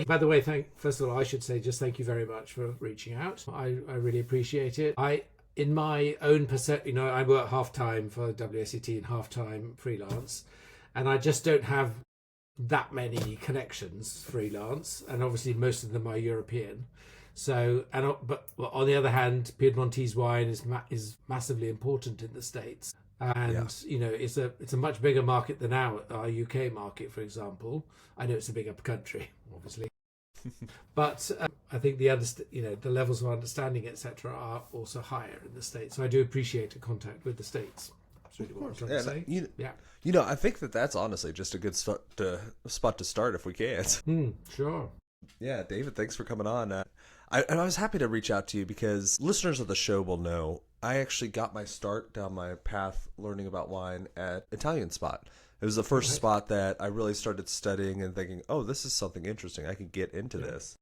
By the way, first of all, I should say just thank you very much for reaching out. I really appreciate it. In my own I work half time for WSET and half time freelance, and I just don't have that many connections freelance, and obviously most of them are European. So, but on the other hand, Piedmontese wine is massively important in the States, Yeah. and it's a much bigger market than our UK market, for example. I know it's a bigger country, obviously, but I think the levels of understanding, etc., are also higher in the States. So I do appreciate a contact with the States. That's really Of what I'm course. trying to And say. Yeah. I think that's honestly just a good spot to start if we can. Sure. Yeah, David, thanks for coming on. I was happy to reach out to you because listeners of the show will know I actually got my start down my path learning about wine at Italian Spot. It was the first spot that I really started studying and thinking, oh, this is something interesting. I can get into this.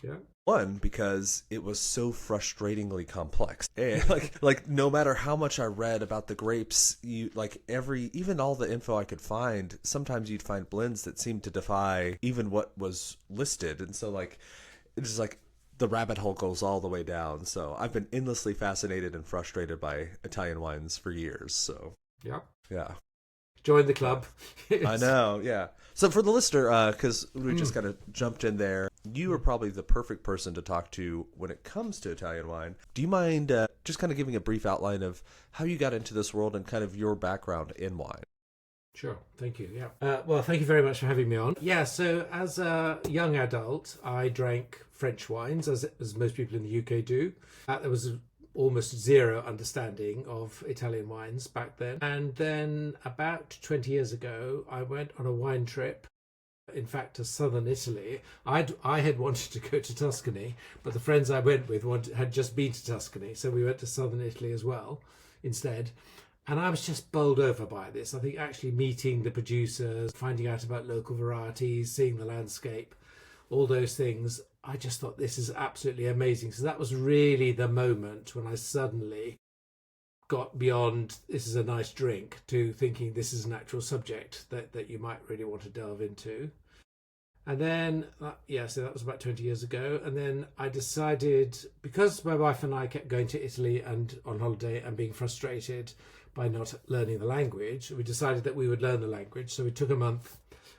Yeah. One, because it was so frustratingly complex. And like no matter how much I read about the grapes, even all the info I could find, sometimes you'd find blends that seemed to defy even what was listed. And so it's just like the rabbit hole goes all the way down. So I've been endlessly fascinated and frustrated by Italian wines for years. So Yeah. yeah. Join the club. I know, yeah. So for the listener, because we just kind of jumped in there, you are probably the perfect person to talk to when it comes to Italian wine. Do you mind just kind of giving a brief outline of how you got into this world and kind of your background in wine? Sure. Thank you. Yeah. Well, thank you very much for having me on. Yeah. So as a young adult, I drank French wines, as most people in the UK do. There was almost zero understanding of Italian wines back then. And then about 20 years ago, I went on a wine trip, in fact, to southern Italy. I had wanted to go to Tuscany, but the friends I went with had just been to Tuscany. So we went to southern Italy as well instead. And I was just bowled over by this. I think actually meeting the producers, finding out about local varieties, seeing the landscape, all those things, I just thought this is absolutely amazing. So that was really the moment when I suddenly got beyond this is a nice drink to thinking this is an actual subject that you might really want to delve into. And then, so that was about 20 years ago. And then I decided, because my wife and I kept going to Italy and on holiday and being frustrated by not learning the language, we decided that we would learn the language. So we took a month,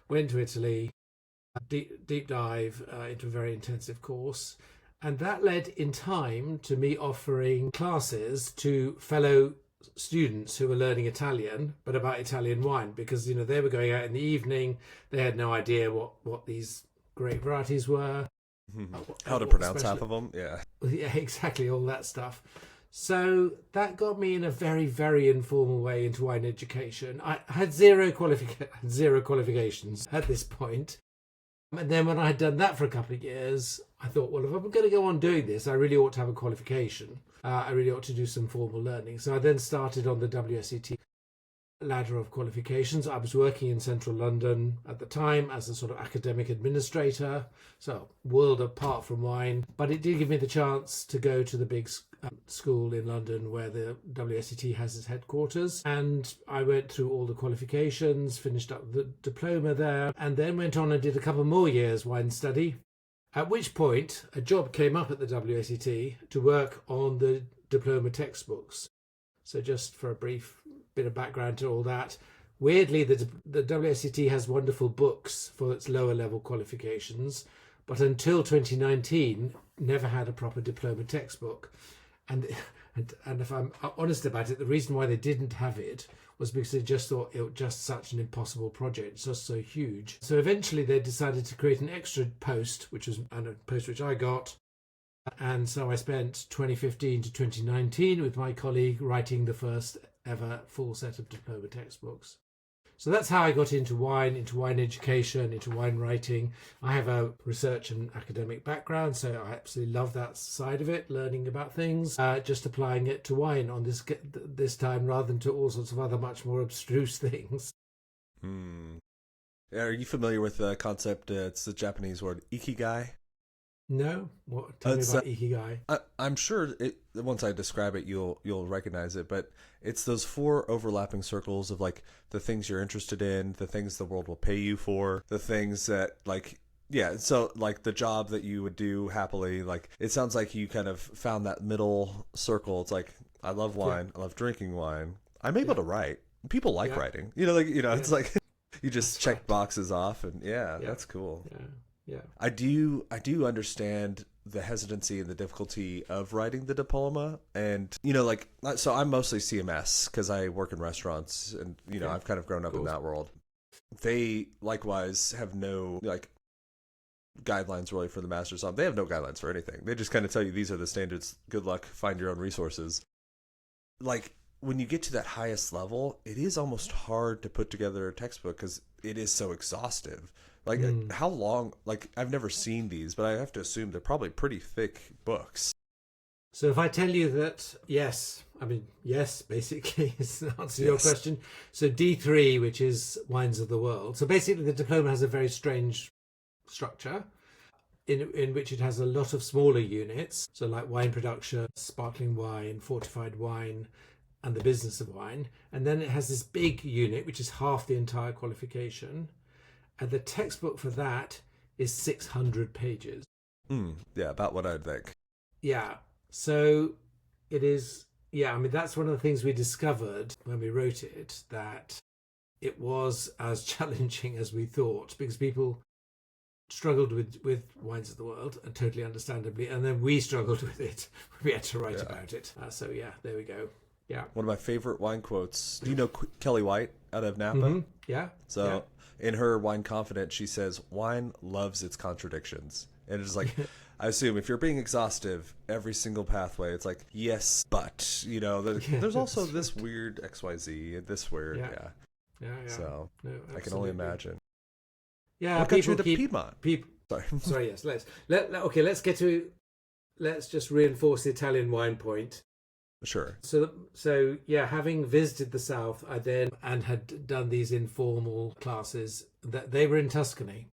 went to Italy, deep dive into a very intensive course. And that led in time to me offering classes to fellow students who were learning Italian, but about Italian wine, because they were going out in the evening. They had no idea what these grape varieties were, how to pronounce half of them. Yeah, exactly, all that stuff. So that got me in a very, very informal way into wine education. I had zero qualifications at this point. And then when I had done that for a couple of years, I thought, well, if I'm going to go on doing this, I really ought to have a qualification. I really ought to do some formal learning. So I then started on the WSET ladder of qualifications. I was working in central London at the time as a sort of academic administrator, so world apart from wine. But it did give me the chance to go to the big school in London where the WSET has its headquarters. And I went through all the qualifications, finished up the diploma there, and then went on and did a couple more years wine study. At which point, a job came up at the WSET to work on the diploma textbooks. So just for a brief bit of background to all that, weirdly, the WSET has wonderful books for its lower level qualifications, but until 2019, never had a proper diploma textbook. And if I'm honest about it, the reason why they didn't have it was because they just thought it was just such an impossible project. It's just so huge. So eventually they decided to create an extra post, which was a post which I got. And so I spent 2015 to 2019 with my colleague writing the first ever full set of diploma textbooks. So that's how I got into wine education, into wine writing. I have a research and academic background, so I absolutely love that side of it, learning about things, just applying it to wine on this time rather than to all sorts of other much more abstruse things. Are you familiar with the concept? It's the Japanese word ikigai. No? Tell me about ikigai. I'm sure once I describe it, you'll recognize it. But it's those 4 overlapping circles of like the things you're interested in, the things the world will pay you for, the things that like Yeah, so like the job that you would do happily, like it sounds like you kind of found that middle circle. It's like I love Yeah, wine, I love drinking wine. I'm able yeah, to write. People like yeah, writing. Like it's yes, like you just that's check right. boxes off and yeah, Yeah, that's cool. yeah, yeah. I do understand the hesitancy and the difficulty of writing the diploma and like so I'm mostly CMS because I work in restaurants and Yeah, I've kind of grown of up in course. that world. They likewise have no like guidelines really for the master's on. They have no guidelines for anything. They just kind of tell you these are the standards. Good luck, find your own resources. Like when you get to that highest level, it is almost hard to put together a textbook because it is so exhaustive. Like Mm. how long? Like I've never seen these, but I have to assume they're probably pretty thick books. So if I tell you that, yes, I mean, yes, basically is the answer to your Yes. question. So D3, which is Wines of the World. So basically the diploma has a very strange structure in which it has a lot of smaller units. So like wine production, sparkling wine, fortified wine, and the business of wine. And then it has this big unit, which is half the entire qualification. And the textbook for that is 600 pages. Yeah, about what I'd think. Yeah. So it is, yeah, I mean, that's one of the things we discovered when we wrote it, that it was as challenging as we thought because people struggled with Wines of the World, and totally understandably, and then we struggled with it. We had to write Yeah. about it. So yeah, there we go. Yeah. One of my favorite wine quotes. Do you know Kelly White out of Napa? Mm-hmm. Yeah. So in her Wine Confident, she says, "Wine loves its contradictions." And it's like, I assume if you're being exhaustive, every single pathway, it's like, yes, but there's also this weird XYZ and this weird, Yeah. yeah. Yeah. Yeah. So No, I can only absolutely. imagine. Yeah. What got you People into keep Piedmont? people. Sorry. Sorry. Yes. Okay. Let's just reinforce the Italian wine point. Sure. So yeah, having visited the south, I then and had done these informal classes that they were in Tuscany.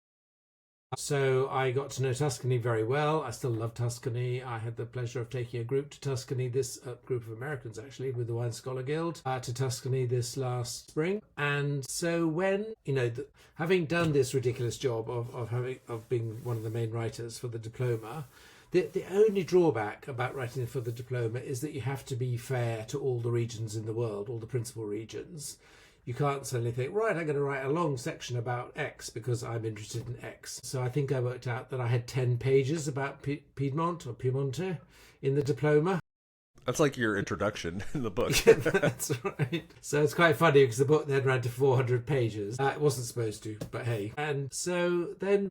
So I got to know Tuscany very well. I still love Tuscany. I had the pleasure of taking a group to Tuscany, this group of Americans actually, with the Wine Scholar Guild, to Tuscany this last spring. And so when, having done this ridiculous job of being one of the main writers for the diploma, the only drawback about writing for the diploma is that you have to be fair to all the regions in the world, all the principal regions. You can't suddenly think, right, I'm going to write a long section about X because I'm interested in X. So I think I worked out that I had 10 pages about Piedmont or Piemonte in the diploma. That's like your introduction in the book. That's right. So it's quite funny because the book then ran to 400 pages. It wasn't supposed to, but hey. And so then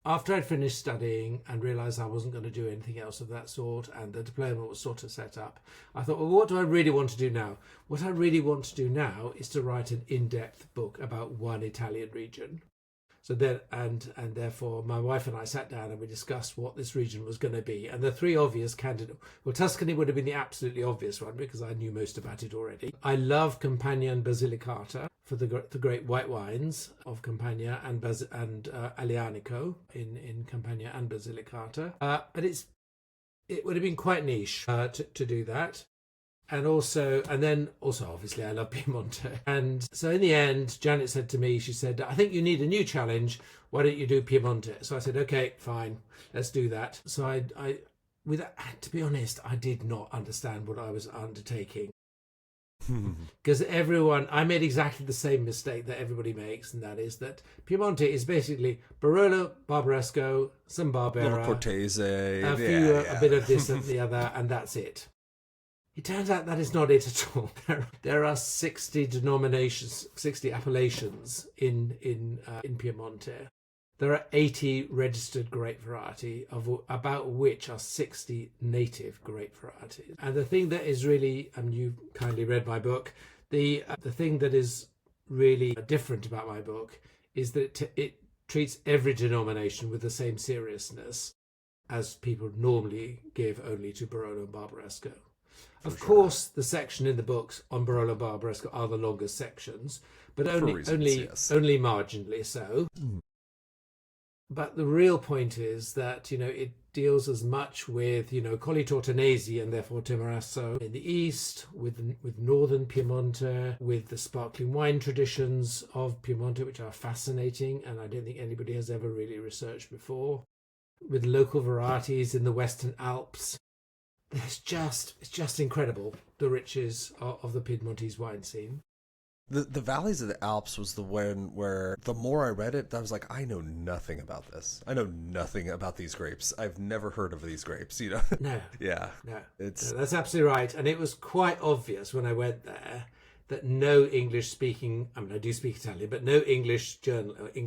after I'd finished studying and realised I wasn't going to do anything else of that sort and the diploma was sort of set up, I thought, well, what do I really want to do now? What I really want to do now is to write an in-depth book about one Italian region. So then, and therefore, my wife and I sat down and we discussed what this region was going to be. And the three obvious candidates, well, Tuscany would have been the absolutely obvious one because I knew most about it already. I love Campania and Basilicata for the great white wines of Campania and Aglianico in Campania and Basilicata. But it would have been quite niche to do that. And then obviously I love Piemonte. And so in the end, Janet said to me, she said, I think you need a new challenge. Why don't you do Piemonte? So I said, okay, fine, let's do that. So I to be honest, I did not understand what I was undertaking. Because I made exactly the same mistake that everybody makes, and that is that Piemonte is basically Barolo, Barbaresco, some Barbera, Little Cortese, a bit of this and the other, and that's it. It turns out that is not it at all. There are 60 denominations, 60 appellations in Piemonte. There are 80 registered grape variety, about which are 60 native grape varieties. And the thing that is really, and you kindly read my book, the thing that is really different about my book is that it treats every denomination with the same seriousness as people normally give only to Barolo and Barbaresco. Of course, the section in the books on Barolo and Barbaresco are the longest sections, but only reasons, yes. only marginally so. But the real point is that, it deals as much with, Colli Tortonesi and therefore Timorasso in the east, with northern Piemonte, with the sparkling wine traditions of Piemonte, which are fascinating and I don't think anybody has ever really researched before, with local varieties in the Western Alps. It's just incredible, the riches of the Piedmontese wine scene. The valleys of the Alps was the one where the more I read it, I was like, I know nothing about this. I know nothing about these grapes. I've never heard of these grapes, No. Yeah. No. It's No, that's absolutely right. And it was quite obvious when I went there that no English speaking, I mean, I do speak Italian, but no English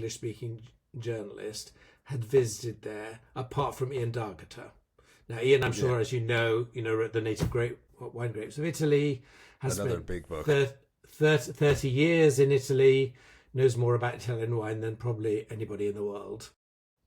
speaking journalist had visited there apart from Ian Dargater. Now, Ian, I'm sure, as you know, wrote The Native Wine Grapes of Italy, has another spent big book. 30 years in Italy, knows more about Italian wine than probably anybody in the world.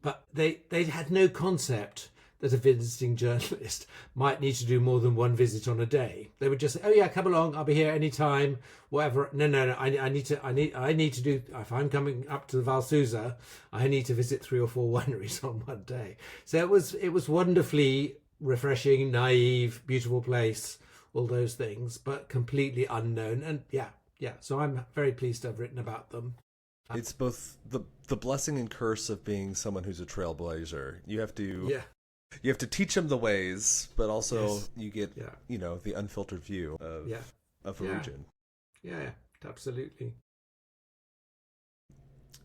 But they had no concept that a visiting journalist might need to do more than one visit on a day. They would just say, "Oh yeah, come along. I'll be here anytime. Whatever." No. I need to do. If I'm coming up to the Val Susa, I need to visit 3 or 4 wineries on one day. So it was wonderfully refreshing, naive, beautiful place. All those things, but completely unknown. And yeah. So I'm very pleased to have written about them. It's both the blessing and curse of being someone who's a trailblazer. You have to teach them the ways, but also you get the unfiltered view of a region. Yeah, absolutely.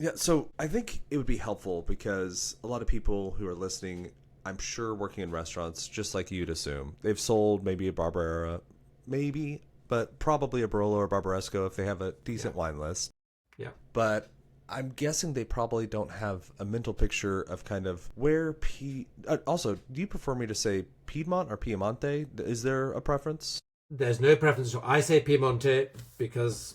Yeah, so I think it would be helpful because a lot of people who are listening, I'm sure, working in restaurants, just like you'd assume, they've sold maybe a Barbera, but probably a Barolo or Barbaresco if they have a decent wine list. Yeah. But I'm guessing they probably don't have a mental picture of kind of where also, do you prefer me to say Piedmont or Piemonte? Is there a preference? There's no preference. I say Piemonte because,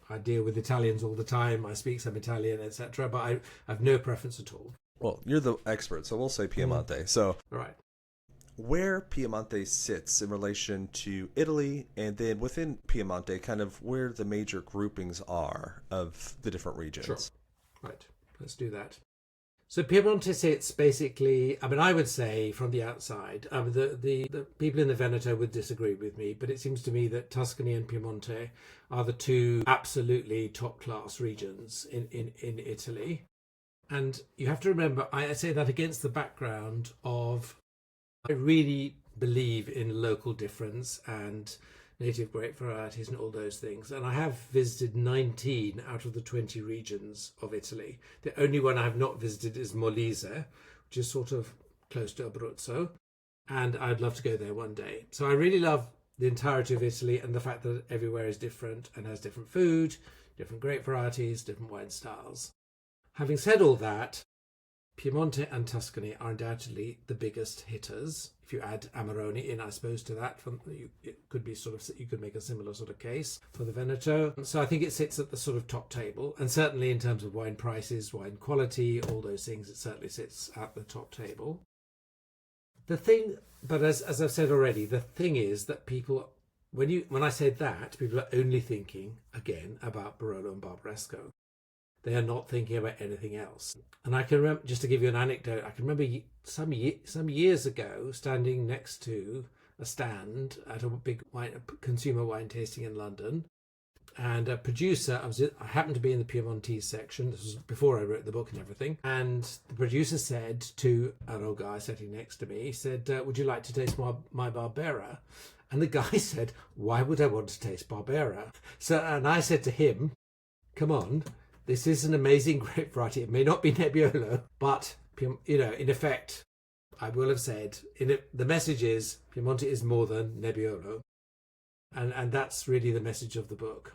I deal with Italians all the time. I speak some Italian, etc. But I have no preference at all. Well, you're the expert, so we'll say Piemonte. So, right. Where Piemonte sits in relation to Italy, and then within Piemonte, kind of where the major groupings are of the different regions. Sure. Right. Let's do that. So Piemonte sits basically, I would say from the outside, the people in the Veneto would disagree with me, but it seems to me that Tuscany and Piemonte are the two absolutely top-class regions in Italy. And you have to remember, I say that against the background of, I really believe in local difference and native grape varieties and all those things. And I have visited 19 out of the 20 regions of Italy. The only one I have not visited is Molise, which is sort of close to Abruzzo. And I'd love to go there one day. So I really love the entirety of Italy and the fact that everywhere is different and has different food, different grape varieties, different wine styles. Having said all that, Piemonte and Tuscany are undoubtedly the biggest hitters. If you add Amarone in, I suppose, to that, it could be you could make a similar sort of case for the Veneto. So I think it sits at the sort of top table, and certainly in terms of wine prices, wine quality, all those things, it certainly sits at the top table. The thing, but as I've said already, the thing is that people, when I say that, people are only thinking again about Barolo and Barbaresco. They are not thinking about anything else. And I can remember, just to give you an anecdote, I can remember some years ago standing next to a stand at a big consumer wine tasting in London, and a producer, I happened to be in the Piemontese section, this was before I wrote the book and everything, and the producer said to an old guy sitting next to me, he said, "Would you like to taste my Barbera?" And the guy said, "Why would I want to taste Barbera?" And I said to him, "Come on, this is an amazing grape variety. It may not be Nebbiolo, but, in effect, I will have said, the message is Piemonte is more than Nebbiolo. And that's really the message of the book.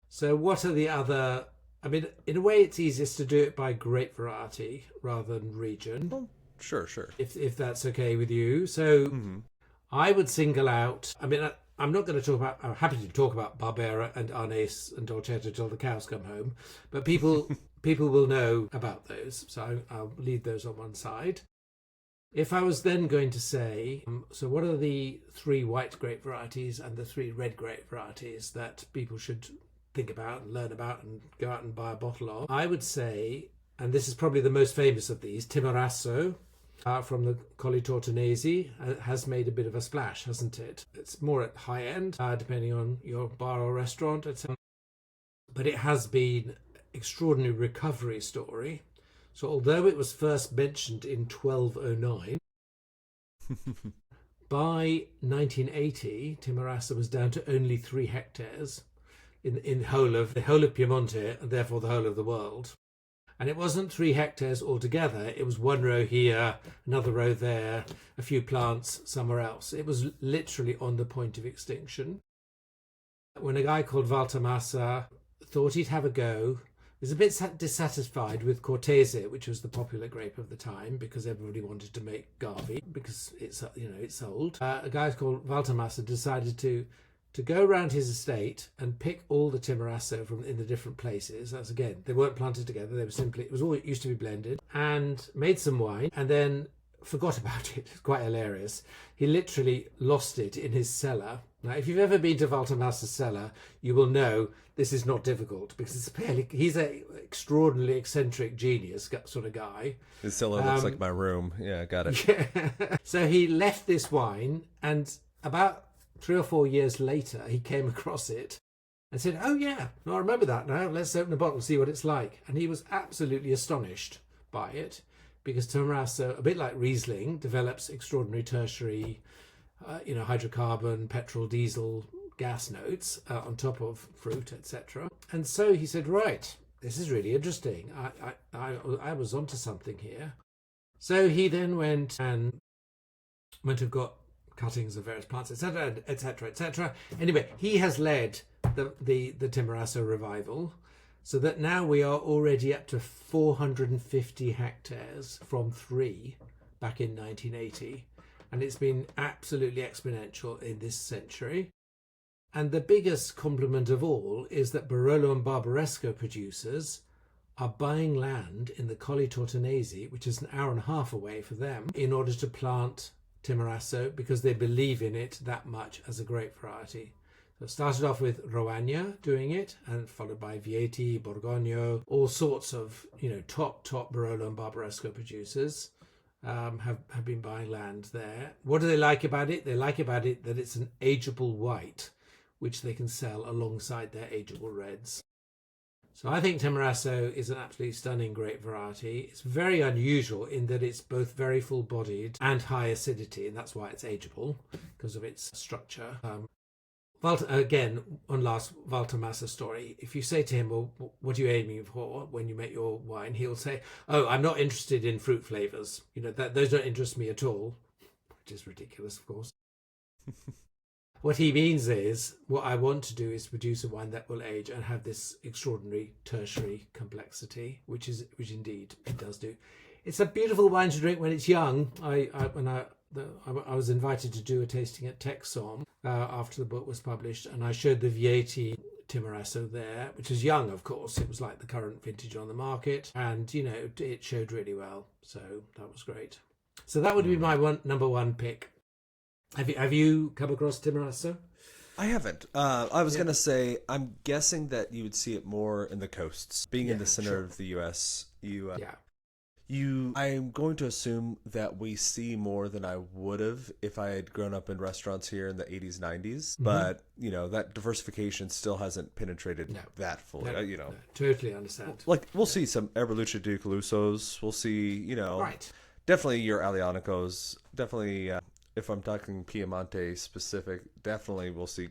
So what are the other... in a way, it's easiest to do it by grape variety rather than region. Well, sure. If that's okay with you. So I would single out... I'm not going to talk about... I'm happy to talk about Barbera and Arnese and Dolcetto till the cows come home. But people will know about those. So I'll leave those on one side. If I was then going to say, so what are the 3 white grape varieties and the 3 red grape varieties that people should think about and learn about and go out and buy a bottle of? I would say and this is probably the most famous of these, Timorasso, from the Colli Tortonesi, has made a bit of a splash, hasn't it? It's more at high end, depending on your bar or restaurant, etc. But it has been extraordinary recovery story. So although it was first mentioned in 1209, by 1980, Timorasso was down to only 3 hectares in the whole of Piemonte, and therefore the whole of the world. And it wasn't 3 hectares altogether. It was 1 row here, another row there, a few plants somewhere else. It was literally on the point of extinction. When a guy called Valtamassa thought he'd have a go, he was a bit dissatisfied with Cortese, which was the popular grape of the time, because everybody wanted to make Gavi because it's sold. A guy called Valtamassa decided to go around his estate and pick all the Timorasso from in the different places. That's again, they weren't planted together. They were simply, it used to be blended, and made some wine and then forgot about it. It's quite hilarious. He literally lost it in his cellar. Now, if you've ever been to Valtamassa's cellar, you will know this is not difficult because he's an extraordinarily eccentric genius sort of guy. His cellar looks like my room. Yeah, got it. Yeah. So he left this wine, and about 3 or 4 years later, he came across it and said, "Oh yeah, no, I remember that now. Let's open a bottle and see what it's like." And he was absolutely astonished by it because Timorasso, a bit like Riesling, develops extraordinary tertiary, hydrocarbon, petrol, diesel, gas notes on top of fruit, etc. And so he said, "Right, this is really interesting. I was onto something here." So he then went and got cuttings of various plants, etc., etc., etc. Anyway, he has led the Timorasso revival, so that now we are already up to 450 hectares from 3 back in 1980, and it's been absolutely exponential in this century. And the biggest compliment of all is that Barolo and Barbaresco producers are buying land in the Colli Tortonesi, which is an hour and a half away for them, in order to plant Timorasso because they believe in it that much as a grape variety. So it started off with Roagna doing it, and followed by Vieti, Borgogno, all sorts of top Barolo and Barbaresco producers have been buying land there. What do they like about it? They like about it that it's an ageable white, which they can sell alongside their ageable reds. So I think Timorasso is an absolutely stunning grape variety. It's very unusual in that it's both very full-bodied and high acidity, and that's why it's ageable, because of its structure. Again, one last Valtamassa story. If you say to him, "Well, what are you aiming for when you make your wine?" he'll say, "Oh, I'm not interested in fruit flavours. Those don't interest me at all," which is ridiculous, of course. What he means is, what I want to do is produce a wine that will age and have this extraordinary tertiary complexity, which indeed it does do. It's a beautiful wine to drink when it's young. When I was invited to do a tasting at Texom after the book was published, and I showed the Vieti Timorasso there, which is young, of course. It was like the current vintage on the market, and it showed really well. So that was great. So that would be my number one pick. Have you come across Timorasso? I haven't. I was going to say, I'm guessing that you would see it more in the coasts. Being in the center of the U.S., I'm going to assume that we see more than I would have if I had grown up in restaurants here in the 80s, 90s. Mm-hmm. But, that diversification still hasn't penetrated that fully. No, totally understand. Like, we'll see some Eberluce di Calusos. We'll see, right. Definitely your Alianicos. Definitely... if I'm talking Piemonte specific, definitely we'll see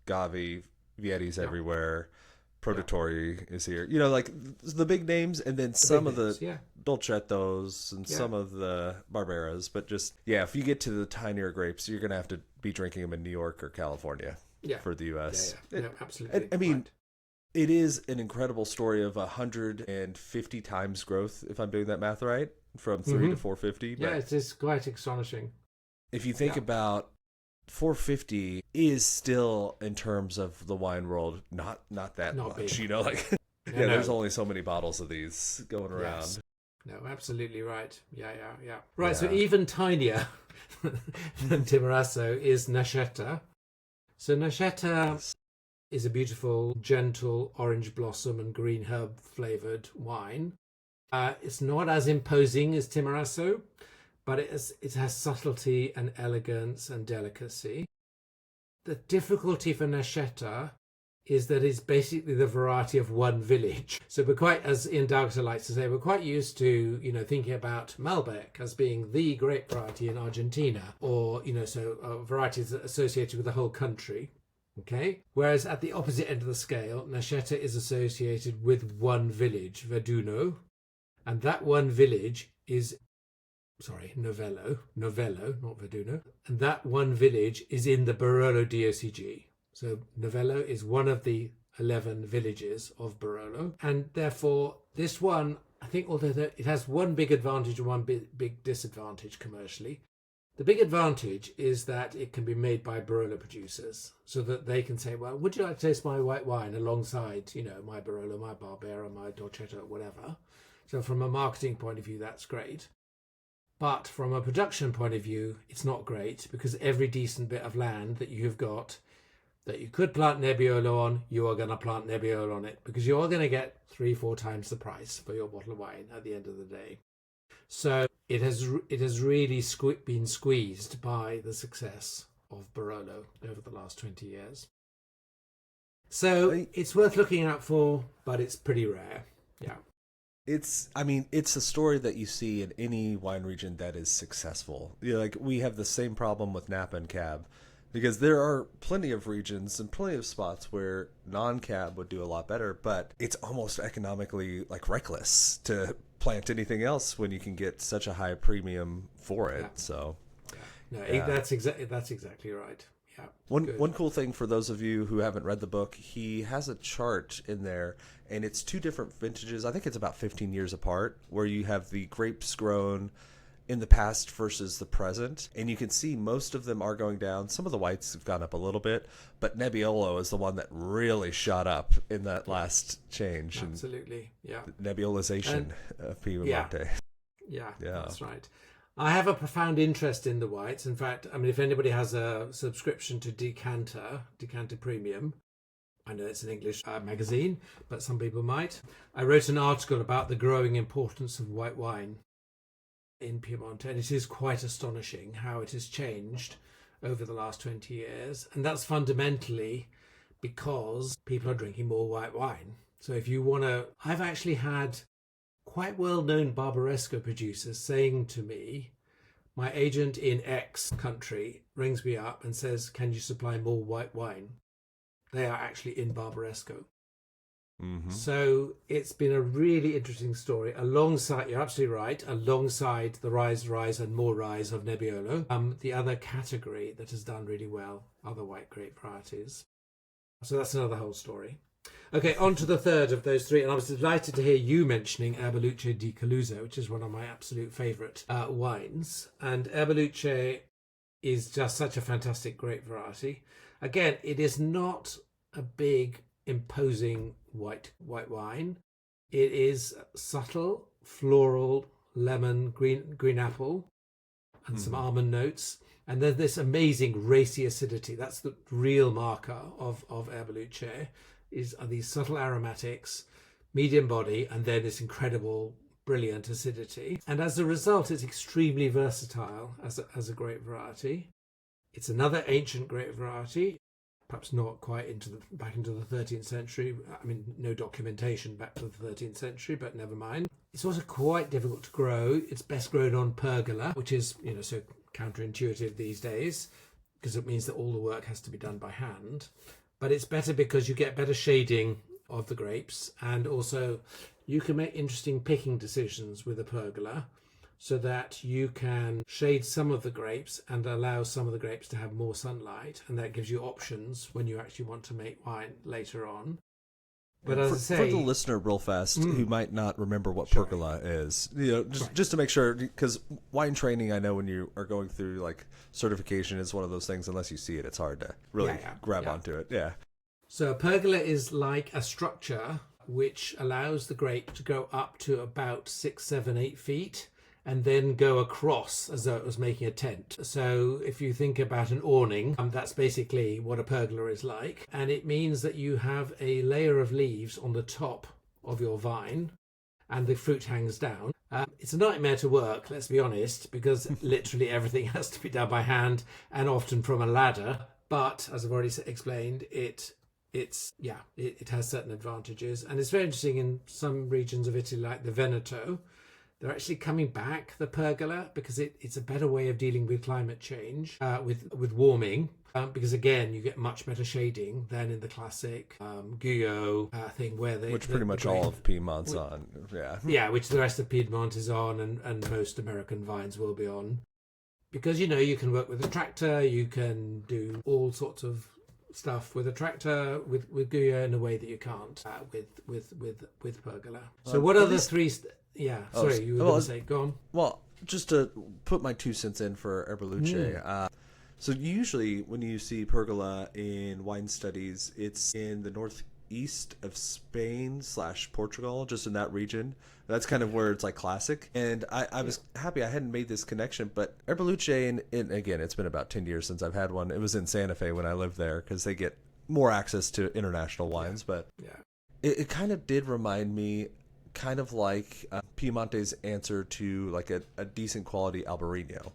Gavi, Vieti's everywhere. Produttori is here. Like the big names, and then some of the Dolcettos and some of the Barberas. But just, if you get to the tinier grapes, you're going to have to be drinking them in New York or California for the U.S. Yeah, absolutely. I mean, it is an incredible story of 150 times growth, if I'm doing that math right, from 3 to 450. But it is quite astonishing. If you think about 450 is still, in terms of the wine world, not that much. Big. There's only so many bottles of these going around. Yes. No, absolutely right. Yeah. Right, so even tinier than Timorasso is Nascetta. So Nascetta is a beautiful, gentle orange blossom and green herb flavoured wine. It's not as imposing as Timorasso, but it has subtlety and elegance and delicacy. The difficulty for Nascetta is that it's basically the variety of one village. So we're quite, as Ian Dalgety likes to say, we're quite used to, thinking about Malbec as being the grape variety in Argentina, or, varieties associated with the whole country. Okay. Whereas at the opposite end of the scale, Nascetta is associated with one village, Verduno, and that one village is, Novello, not Verduno, and that one village is in the Barolo DOCG. So Novello is one of the 11 villages of Barolo, and therefore this one, I think, although it has one big advantage and one big disadvantage commercially. The big advantage is that it can be made by Barolo producers, so that they can say, well, would you like to taste my white wine alongside, my Barolo, my Barbera, my Dolcetto, whatever. So from a marketing point of view, that's great. But from a production point of view, it's not great, because every decent bit of land that you've got that you could plant Nebbiolo on, you are going to plant Nebbiolo on it, because you are going to get 3-4 times the price for your bottle of wine at the end of the day. So it has really been squeezed by the success of Barolo over the last 20 years. So it's worth looking out for, but it's pretty rare. Yeah. It's a story that you see in any wine region that is successful. We have the same problem with Napa and Cab, because there are plenty of regions and plenty of spots where non-Cab would do a lot better, but it's almost economically reckless to plant anything else when you can get such a high premium for it. Yeah. So, that's exactly right. Yeah. One cool thing for those of you who haven't read the book, he has a chart in there, and it's 2 different vintages. I think it's about 15 years apart, where you have the grapes grown in the past versus the present, and you can see most of them are going down. Some of the whites have gone up a little bit, but Nebbiolo is the one that really shot up in that last change. Absolutely, yeah. Nebbiolization of Piemonte. Yeah, that's right. I have a profound interest in the whites. In fact, if anybody has a subscription to Decanter Premium, I know it's an English magazine, but some people might. I wrote an article about the growing importance of white wine in Piemonte, and it is quite astonishing how it has changed over the last 20 years. And that's fundamentally because people are drinking more white wine. So if you want to, I've actually had quite well-known Barbaresco producers saying to me, my agent in X country rings me up and says, can you supply more white wine? They are actually in Barbaresco. Mm-hmm. So it's been a really interesting story alongside, you're absolutely right, alongside the rise and more rise of Nebbiolo. The other category that has done really well are the white grape varieties. So that's another whole story. Okay, on to the third of those 3. And I was delighted to hear you mentioning Erbaluce di Caluso, which is one of my absolute favourite wines. And Erbaluce is just such a fantastic grape variety. Again, it is not a big, imposing white wine. It is subtle, floral, lemon, green apple, and some almond notes. And then this amazing racy acidity. That's the real marker of Erbaluce. Are these subtle aromatics, medium body, and then this incredible, brilliant acidity. And as a result, it's extremely versatile as a grape variety. It's another ancient grape variety, perhaps not quite back into the 13th century. No documentation back to the 13th century, but never mind. It's also quite difficult to grow. It's best grown on pergola, which is, so counterintuitive these days, because it means that all the work has to be done by hand. But it's better because you get better shading of the grapes, and also you can make interesting picking decisions with a pergola, so that you can shade some of the grapes and allow some of the grapes to have more sunlight, and that gives you options when you actually want to make wine later on. But as I say, for the listener, real fast, who might not remember what pergola is, just to make sure, because wine training, I know when you are going through certification, is one of those things. Unless you see it, it's hard to really grab onto it. Yeah. So a pergola is like a structure which allows the grape to go up to about 6, 7, 8 feet, and then go across as though it was making a tent. So if you think about an awning, that's basically what a pergola is like. And it means that you have a layer of leaves on the top of your vine, and the fruit hangs down. It's a nightmare to work, let's be honest, because literally everything has to be done by hand and often from a ladder. But as I've already explained, it has certain advantages, and it's very interesting in some regions of Italy, like the Veneto. They're actually coming back, the pergola, because it's a better way of dealing with climate change, with warming, because again, you get much better shading than in the classic Guyot thing, which pretty much all of Piemont's on. Yeah, which the rest of Piedmont is on, and most American vines will be on. Because, you can work with a tractor, you can do all sorts of stuff with a tractor, with Guyot in a way that you can't with pergola. So what are the three... Yeah, sorry, you were going to say, go on. Well, just to put my 2 cents in for Herbaluce, so usually when you see pergola in wine studies, it's in the northeast of Spain / Portugal, just in that region. That's kind of where it's like classic. And I was happy I hadn't made this connection, but Herbaluce, and again, it's been about 10 years since I've had one. It was in Santa Fe when I lived there because they get more access to international wines, but it kind of did remind me kind of like Piemonte's answer to like a decent quality Albarino.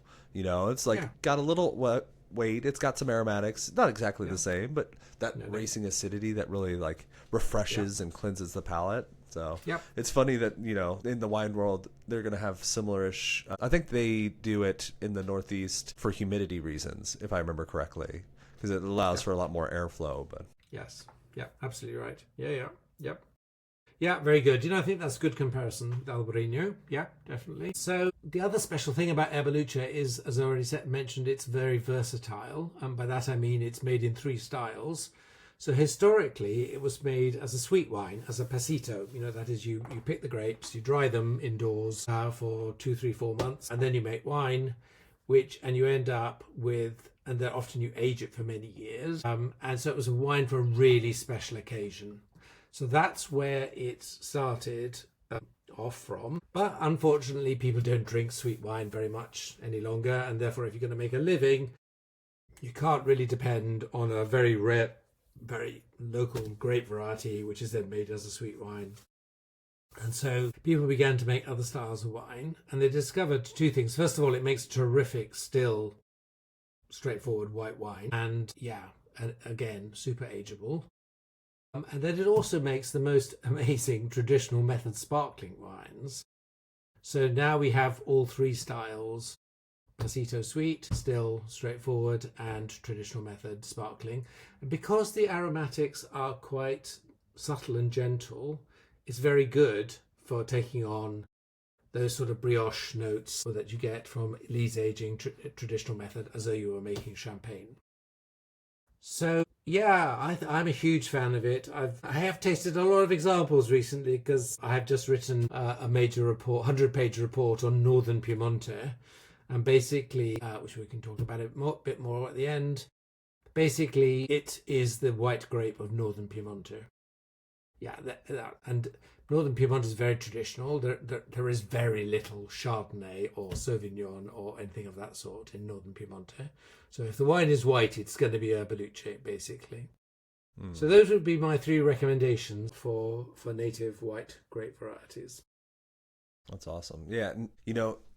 It's like got a little weight, it's got some aromatics, not exactly the same, but that racing acidity that really like refreshes and cleanses the palate. So it's funny that, in the wine world, they're going to have similar-ish. I think they do it in the Northeast for humidity reasons, if I remember correctly, because it allows for a lot more airflow. But yes. Yeah, absolutely right. Yep. Yeah, very good. I think that's a good comparison with Albarino. Yeah, definitely. So the other special thing about Herbaluce is, as I already mentioned, it's very versatile. And by that I mean it's made in 3 styles. So historically, it was made as a sweet wine, as a passito. That is, you pick the grapes, you dry them indoors for 2, 3, 4 months, and then you make wine, and you end up with, and then often you age it for many years. And so it was a wine for a really special occasion. So that's where it started off from. But unfortunately, people don't drink sweet wine very much any longer. And therefore, if you're going to make a living, you can't really depend on a very rare, very local grape variety, which is then made as a sweet wine. And so people began to make other styles of wine. And they discovered 2 things. First of all, it makes terrific, still straightforward white wine. And again, super ageable. And then it also makes the most amazing traditional method sparkling wines. So now we have all 3 styles: passito sweet, still straightforward, and traditional method sparkling. And because the aromatics are quite subtle and gentle, it's very good for taking on those sort of brioche notes that you get from lees aging traditional method, as though you were making champagne. So I'm a huge fan of it. I have tasted a lot of examples recently because I have just written a major report, 100-page report on Northern Piemonte, and basically, which we can talk about a bit more at the end. Basically, it is the white grape of Northern Piemonte. And Northern Piemonte is very traditional. There is very little Chardonnay or Sauvignon or anything of that sort in Northern Piemonte. So if the wine is white, it's going to be Herbaluce, basically. So those would be my 3 recommendations for native white grape varieties. That's awesome. Yeah, and,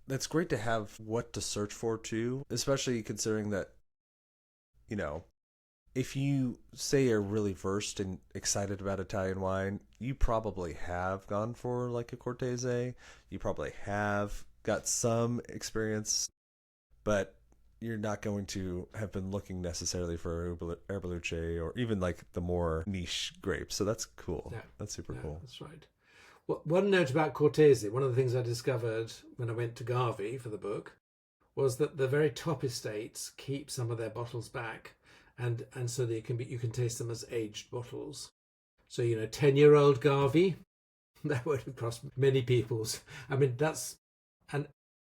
that's great to have what to search for, too, especially considering that, if you say are really versed and excited about Italian wine, you probably have gone for like a Cortese. You probably have got some experience, but you're not going to have been looking necessarily for Herbaluce or even like the more niche grapes. So that's cool. Yeah. That's super cool. That's right. Well, one note about Cortese, one of the things I discovered when I went to Gavi for the book was that the very top estates keep some of their bottles back. And so they you can taste them as aged bottles. So 10-year-old Gavi, that would have cost many people's. I mean, that's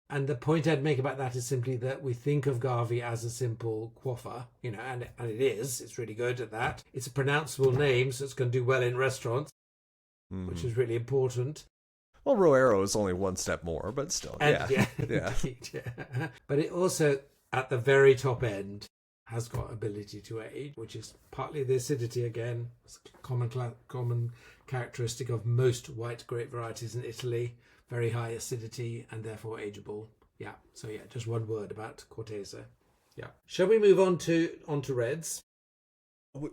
and the point I'd make about that is simply that we think of Gavi as a simple quaffer, and it is. It's really good at that. It's a pronounceable name, so it's going to do well in restaurants, which is really important. Well, Roero is only one step more, but still, yeah. But it also, at the very top end, has got ability to age, which is partly the acidity again. It's a common characteristic of most white grape varieties in Italy. Very high acidity and therefore ageable. Yeah, so yeah, just one word about Cortese. Yeah. Shall we move on to reds?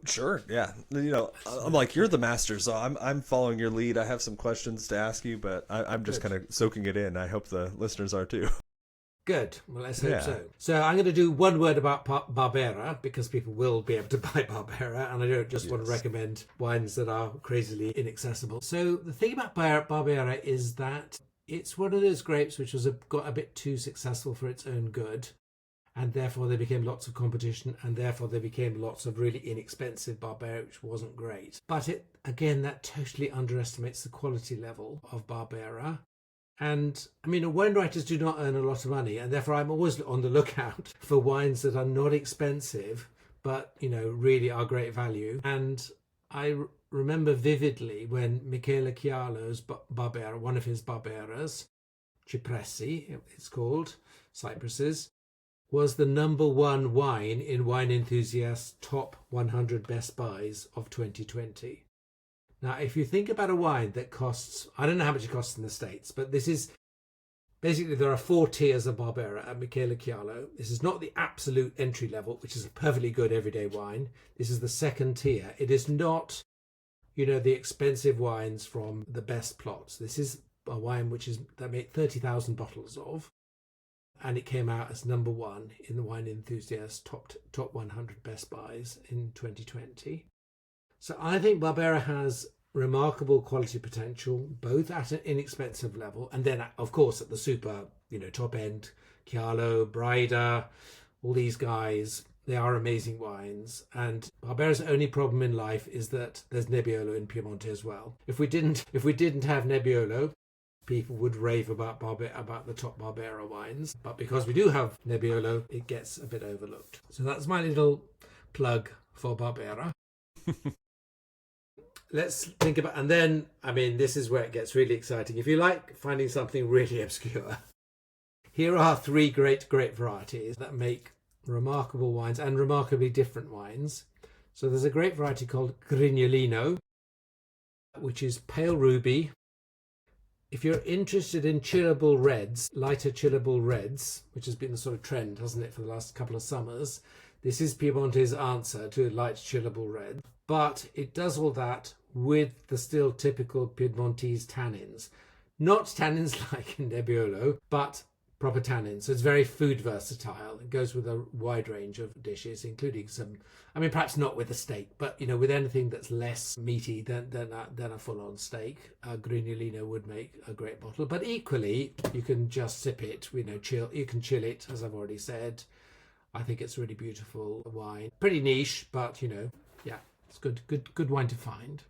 Sure, yeah. I'm like, you're the master, so I'm following your lead. I have some questions to ask you, but I'm just kind of soaking it in. I hope the listeners are too. Good. Well, let's hope so. So I'm going to do one word about Barbera, because people will be able to buy Barbera, and I don't just want to recommend wines that are crazily inaccessible. So the thing about Barbera is that it's one of those grapes which got a bit too successful for its own good, and therefore there became lots of competition, and therefore there became lots of really inexpensive Barbera, which wasn't great. But that totally underestimates the quality level of Barbera. And I mean, wine writers do not earn a lot of money, and therefore I'm always on the lookout for wines that are not expensive, but really are great value. And I remember vividly when Michele Chialo's Barbera, one of his Barberas, Cipressi, it's called, Cypresses, was the number one wine in Wine Enthusiast's top 100 best buys of 2020. Now, if you think about a wine that costs, I don't know how much it costs in the States, but this is basically, there are 4 tiers of Barbera at Michele Chialo. This is not the absolute entry level, which is a perfectly good everyday wine. This is the second tier. It is not, the expensive wines from the best plots. This is a wine that made 30,000 bottles of, and it came out as number one in the Wine Enthusiast top 100 best buys in 2020. So I think Barbera has remarkable quality potential, both at an inexpensive level, and then, of course, at the super, top end, Chialo, Brida, all these guys, they are amazing wines. And Barbera's only problem in life is that there's Nebbiolo in Piemonte as well. If we didn't have Nebbiolo, people would rave about the top Barbera wines. But because we do have Nebbiolo, it gets a bit overlooked. So that's my little plug for Barbera. Let's think about, and then, this is where it gets really exciting. If you like finding something really obscure, here are 3 great grape varieties that make remarkable wines and remarkably different wines. So there's a grape variety called Grignolino, which is pale ruby. If you're interested in chillable reds, lighter chillable reds, which has been the sort of trend, hasn't it, for the last couple of summers, this is Piemonte's answer to light chillable red. But it does all that with the still typical Piedmontese tannins. Not tannins like in Nebbiolo, but proper tannins. So it's very food versatile. It goes with a wide range of dishes, including some, perhaps not with a steak, but, with anything that's less meaty than a full-on steak. Grignolino would make a great bottle. But equally, you can just sip it, chill. You can chill it, as I've already said. I think it's really beautiful wine. Pretty niche, but, yeah, it's good wine to find.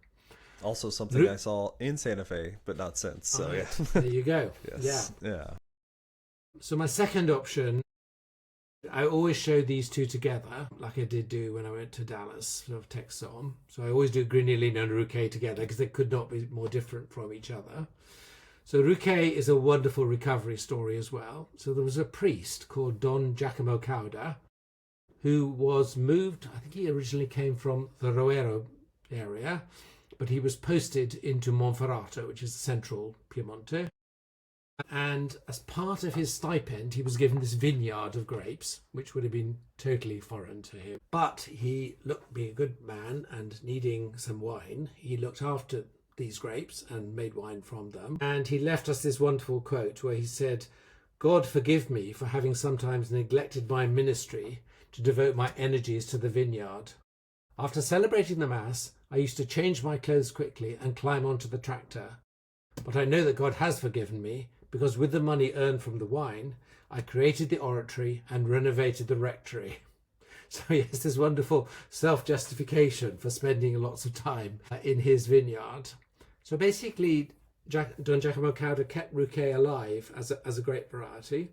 Also something I saw in Santa Fe, but not since. So right. Yeah. There you go. Yes. Yeah. So my second option, I always show these two together, like I did do when I went to Dallas, sort of Texom. So I always do Grignolino and Ruquet together because they could not be more different from each other. So Ruquet is a wonderful recovery story as well. So there was a priest called Don Giacomo Cauda who was moved, I think he originally came from the Roero area, but he was posted into Monferrato, which is central Piemonte. And as part of his stipend, he was given this vineyard of grapes, which would have been totally foreign to him. But he, being a good man and needing some wine, he looked after these grapes and made wine from them. And he left us this wonderful quote where he said, "God forgive me for having sometimes neglected my ministry to devote my energies to the vineyard. After celebrating the Mass, I used to change my clothes quickly and climb onto the tractor. But I know that God has forgiven me, because with the money earned from the wine, I created the oratory and renovated the rectory." So he has this wonderful self-justification for spending lots of time in his vineyard. So basically, Don Giacomo Cauda kept Ruquet alive as a grape variety.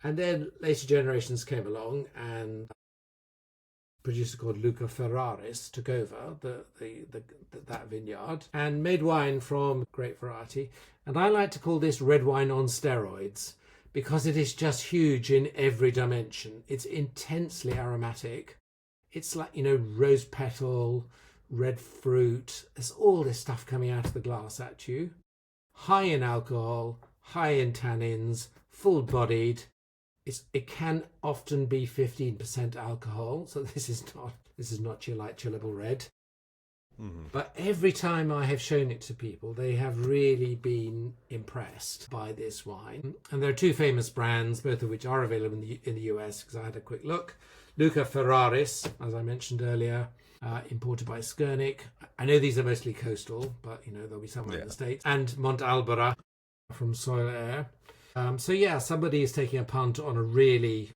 And then later generations came along, and a producer called Luca Ferraris took over that vineyard and made wine from grape variety. And I like to call this red wine on steroids because it is just huge in every dimension. It's intensely aromatic. It's like, rose petal, red fruit. There's all this stuff coming out of the glass at you. High in alcohol, high in tannins, full-bodied. It can often be 15% alcohol, so this is not your light chillable red. Mm-hmm. But every time I have shown it to people, they have really been impressed by this wine. And there are two famous brands, both of which are available in the US, because I had a quick look. Luca Ferraris, as I mentioned earlier, imported by Skurnik. I know these are mostly coastal, but there'll be somewhere in the States. And Montalbera from Soil Air. Somebody is taking a punt on a really,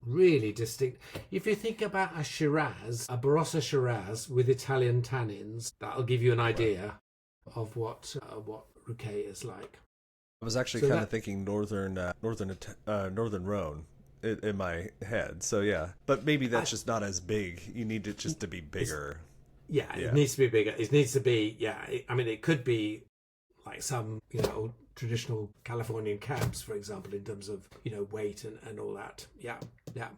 really distinct. If you think about a Shiraz, a Barossa Shiraz with Italian tannins, that'll give you an idea of what Ruquet is like. I was actually kind of thinking northern Rhone in my head. So yeah, but maybe that's just not as big. You need it just to be bigger. It needs to be bigger. It needs to be it could be like some traditional Californian cabs, for example, in terms of weight and all that.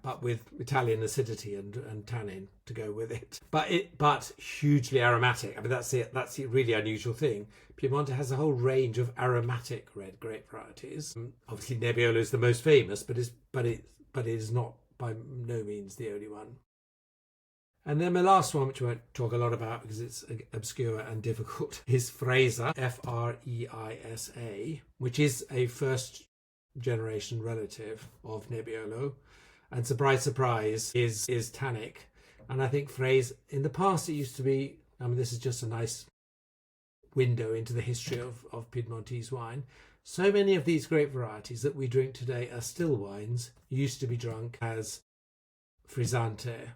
But with Italian acidity and tannin to go with it. But hugely aromatic. I mean, that's the really unusual thing. Piemonte has a whole range of aromatic red grape varieties. Obviously, Nebbiolo is the most famous, but it is not by no means the only one. And then my last one, which I won't talk a lot about because it's obscure and difficult, is Freisa, Freisa, which is a first generation relative of Nebbiolo. And surprise, surprise, is tannic. And I think Freisa, in the past, it used to be, this is just a nice window into the history of Piedmontese wine. So many of these grape varieties that we drink today are still wines, used to be drunk as frizzante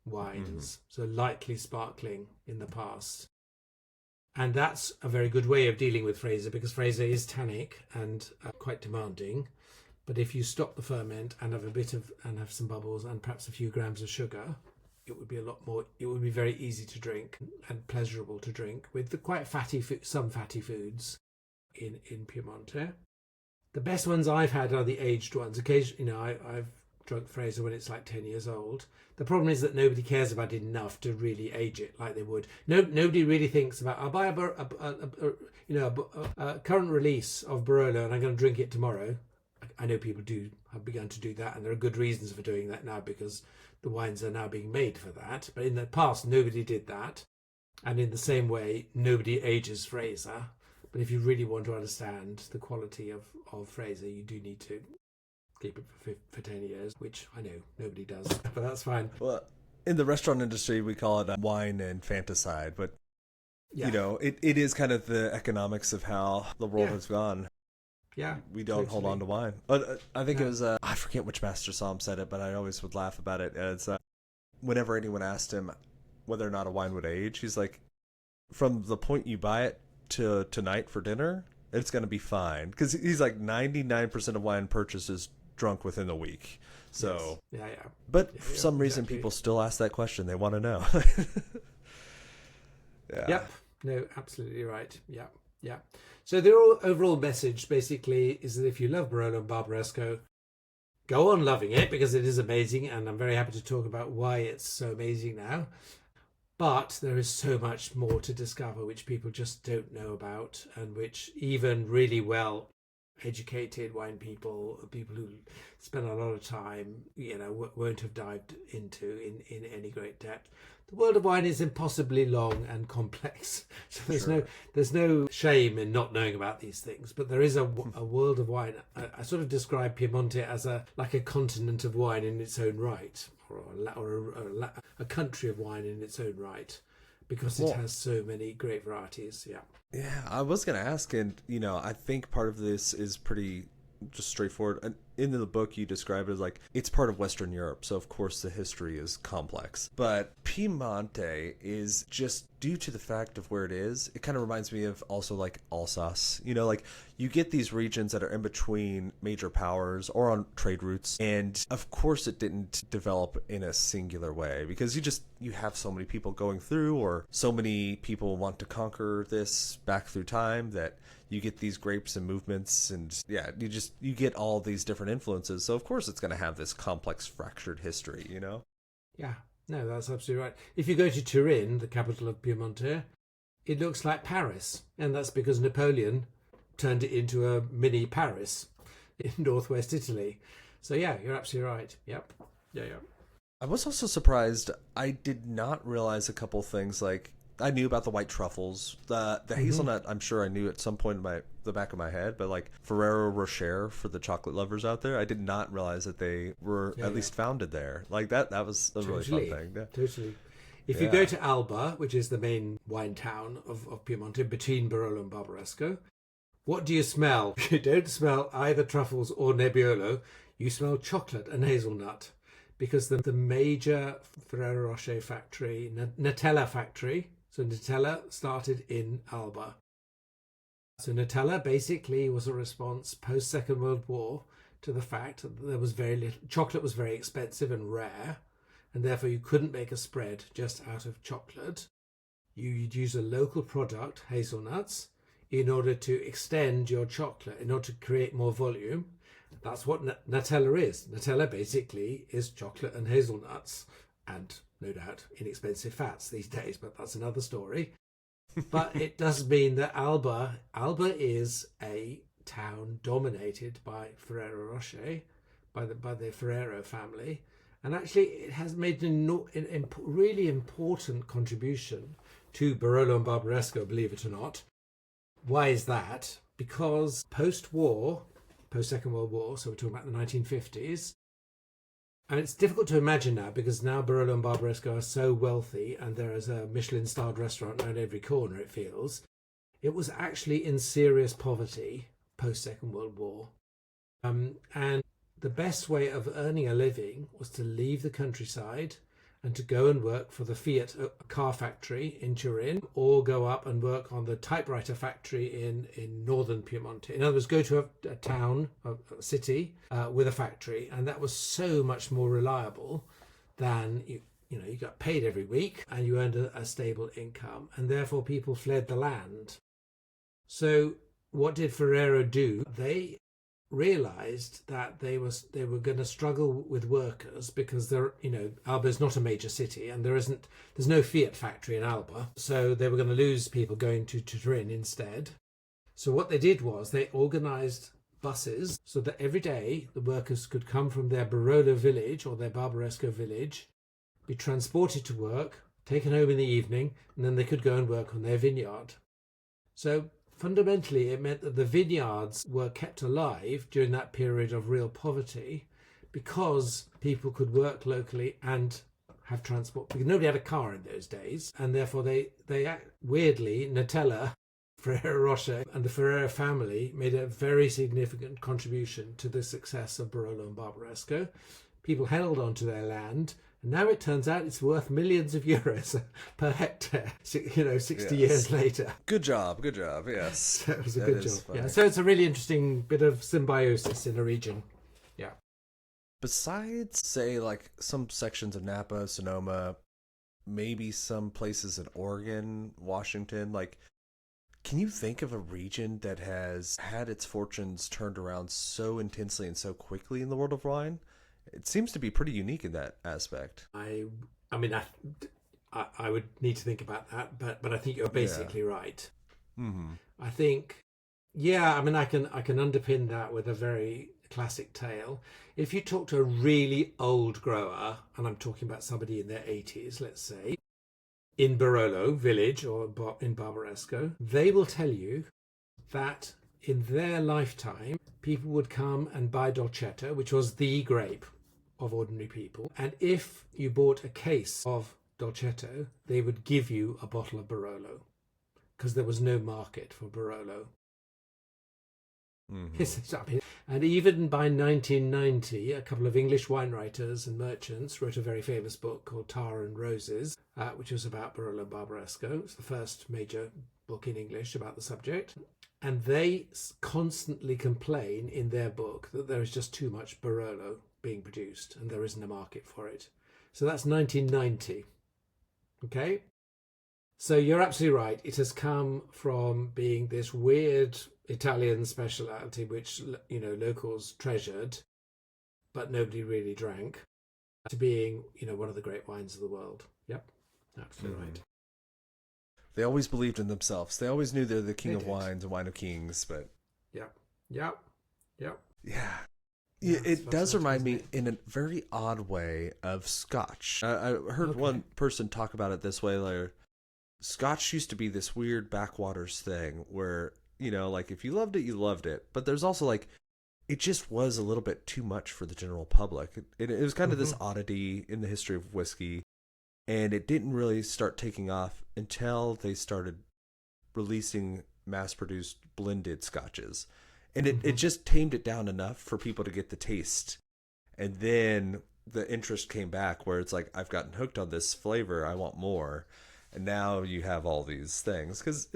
wines, so lightly sparkling in the past. And that's a very good way of dealing with Freisa, because Freisa is tannic and quite demanding. But if you stop the ferment and have some bubbles and perhaps a few grams of sugar, it would be very easy to drink and pleasurable to drink with the quite some fatty foods in Piemonte. The best ones I've had are the aged ones. Occasionally, I've drunk Freisa when it's like 10 years old. The problem is that nobody cares about it enough to really age it like they would. Nobody really thinks about, I'll buy a current release of Barolo and I'm going to drink it tomorrow. I know people have begun to do that, and there are good reasons for doing that now because the wines are now being made for that. But in the past, nobody did that. And in the same way, nobody ages Freisa. But if you really want to understand the quality of Freisa, you do need to keep it for 10 years, which I know nobody does, but that's fine. Well, in the restaurant industry, we call it wine infanticide, but it is kind of the economics of how the world has gone. Yeah, we don't hold on to wine. But I think it was I forget which master somm said it, but I always would laugh about it. It's whenever anyone asked him whether or not a wine would age, he's like, from the point you buy it to tonight for dinner, it's going to be fine, because he's like 99% of wine purchases drunk within a week. So yes. But for some reason people still ask that question. They want to know. Yep. No, absolutely right. Yeah. So the overall message basically is that if you love Barolo and Barbaresco, go on loving it, because it is amazing, and I'm very happy to talk about why it's so amazing now. But there is so much more to discover which people just don't know about, and which even really well educated wine people who spend a lot of time, won't have dived into in any great depth. The world of wine is impossibly long and complex, so there's no shame in not knowing about these things. But there is a world of wine. I sort of describe Piemonte as a continent of wine in its own right, or a country of wine in its own right, because it has so many great varieties. Yeah, I was going to ask, and I think part of this is pretty just straightforward. And in the book, you describe it as like it's part of Western Europe, so of course the history is complex. But Piemonte is just due to the fact of where it is. It kind of reminds me of also like Alsace. Like you get these regions that are in between major powers or on trade routes, and of course it didn't develop in a singular way, because you have so many people going through, or so many people want to conquer this back through time, that you get these grapes and movements, and you get all these different influences. So of course it's going to have this complex, fractured history, Yeah, No, that's absolutely right. If you go to Turin, the capital of Piemonte, it looks like Paris, and that's because Napoleon turned it into a mini Paris in northwest Italy. So yeah, you're absolutely right. Yep. Yeah, yeah. I was also surprised. I did not realize a couple things. Like I knew about the white truffles, the hazelnut. I'm sure I knew at some point in the back of my head. But like Ferrero Rocher for the chocolate lovers out there, I did not realize that they were at least founded there. Like that was a really fun thing. Yeah. Totally. If you go to Alba, which is the main wine town of Piemonte, between Barolo and Barbaresco, what do you smell? You don't smell either truffles or Nebbiolo. You smell chocolate and hazelnut, because the major Ferrero Rocher factory, Nutella factory, so Nutella started in Alba. So Nutella basically was a response post Second World War to the fact that there was very little, chocolate was very expensive and rare, and therefore you couldn't make a spread just out of chocolate. You'd use a local product, hazelnuts, in order to extend your chocolate, in order to create more volume. That's what Nutella is. Nutella basically is chocolate and hazelnuts, and no doubt inexpensive fats these days, but that's another story. But it does mean that Alba is a town dominated by Ferrero Rocher, by the Ferrero family, and actually it has made a really important contribution to Barolo and Barbaresco, believe it or not. Why is that? Because post-war, post-Second World War, so we're talking about the 1950s, and it's difficult to imagine now because now Barolo and Barbaresco are so wealthy and there is a Michelin-starred restaurant around every corner, it feels. It was actually in serious poverty post-Second World War. And the best way of earning a living was to leave the countryside and to go and work for the Fiat car factory in Turin, or go up and work on the typewriter factory in northern Piemonte. In other words, go to a town, a city with a factory, and that was so much more reliable than you got paid every week and you earned a stable income, and therefore people fled the land. So what did Ferrero do? They realized that they were going to struggle with workers because Alba is not a major city and there's no Fiat factory in Alba, so they were going to lose people going to Turin instead. So what they did was they organized buses so that every day the workers could come from their Barolo village or their Barbaresco village, be transported to work, taken home in the evening, and then they could go and work on their vineyard. So fundamentally, it meant that the vineyards were kept alive during that period of real poverty because people could work locally and have transport, because nobody had a car in those days, and therefore they weirdly, Nutella, Ferrero Rocher and the Ferrero family made a very significant contribution to the success of Barolo and Barbaresco. People held on to their land, and now it turns out it's worth millions of euros per hectare, 60 years later. Good job, yes. So it was a good job. Yeah, so it's a really interesting bit of symbiosis in a region. Yeah. Besides, say, like some sections of Napa, Sonoma, maybe some places in Oregon, Washington, like, can you think of a region that has had its fortunes turned around so intensely and so quickly in the world of wine? It seems to be pretty unique in that aspect. I mean, I would need to think about that, but I think you're basically right. Mm-hmm. I think, I mean, I can underpin that with a very classic tale. If you talk to a really old grower, and I'm talking about somebody in their 80s, let's say, in Barolo village or in Barbaresco, they will tell you that in their lifetime, people would come and buy Dolcetto, which was the grape of ordinary people. And if you bought a case of Dolcetto, they would give you a bottle of Barolo because there was no market for Barolo. Mm-hmm. And even by 1990, a couple of English wine writers and merchants wrote a very famous book called Tar and Roses, which was about Barolo and Barbaresco. It's the first major book in English about the subject. And they constantly complain in their book that there is just too much Barolo being produced and there isn't a market for it. So that's 1990. Okay? So you're absolutely right. It has come from being this weird Italian speciality which, locals treasured, but nobody really drank. to being, one of the great wines of the world. Yep, absolutely right. They always believed in themselves. They always knew they're the king They of did. wines and wine of kings, but Yep. yeah. Yeah, It does fascinating, remind me isn't in a very odd way of Scotch. I heard Okay. one person talk about it this way. Like, Scotch used to be this weird backwaters thing where, like if you loved it, you loved it. But there's also like, it just was a little bit too much for the general public. It was kind of this oddity in the history of whiskey. And it didn't really start taking off until they started releasing mass-produced blended scotches. And it just tamed it down enough for people to get the taste. And then the interest came back where it's like, I've gotten hooked on this flavor. I want more. And now you have all these things. Because